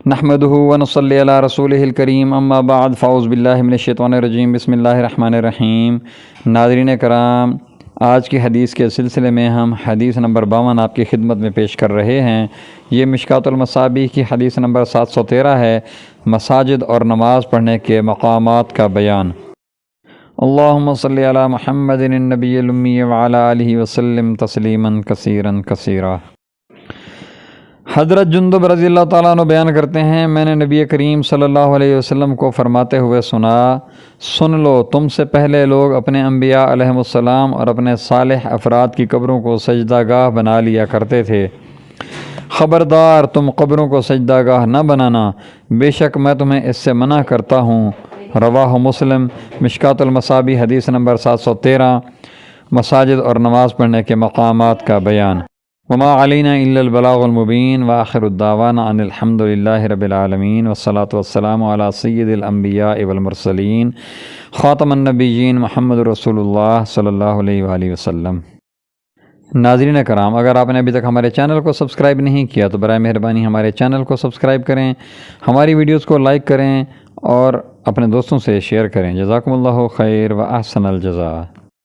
نحمدہ ونصلی علی رسولہ الکریم اما بعد فاعوذ باللہ من الشیطان الرجیم بسم اللہ الرحمن الرحیم۔ ناظرین کرام، آج کی حدیث کے سلسلے میں ہم حدیث نمبر 52 آپ کی خدمت میں پیش کر رہے ہیں۔ یہ مشکوٰۃ المصابیح کی حدیث نمبر 713 ہے، مساجد اور نماز پڑھنے کے مقامات کا بیان۔ اللہم صلی علی محمد النبی الامی وعلی آلہ وسلم تسلیما کثیرا کثیرا۔ حضرت جندب رضی اللہ تعالیٰ عنہ بیان کرتے ہیں، میں نے نبی کریم صلی اللہ علیہ وسلم کو فرماتے ہوئے سنا، سن لو، تم سے پہلے لوگ اپنے انبیاء علیہم السلام اور اپنے صالح افراد کی قبروں کو سجدہ گاہ بنا لیا کرتے تھے، خبردار تم قبروں کو سجدہ گاہ نہ بنانا، بے شک میں تمہیں اس سے منع کرتا ہوں۔ رواہ مسلم۔ مشکوٰۃ المصابیح حدیث نمبر 713، مساجد اور نماز پڑھنے کے مقامات کا بیان۔ وما علینا الا البلاغ المبین، وآخر الدعوانا ان الحمد للہ رب العالمین، والصلاة والسلام علی سید الانبیاء والمرسلین، خاتم النبیین، محمد رسول اللہ صلی اللہ علیہ وآلہ وسلم۔ ناظرین کرام، اگر آپ نے ابھی تک ہمارے چینل کو سبسکرائب نہیں کیا تو برائے مہربانی ہمارے چینل کو سبسکرائب کریں، ہماری ویڈیوز کو لائک کریں اور اپنے دوستوں سے شیئر کریں۔ جزاکم اللہ خیر و احسن الجزاء۔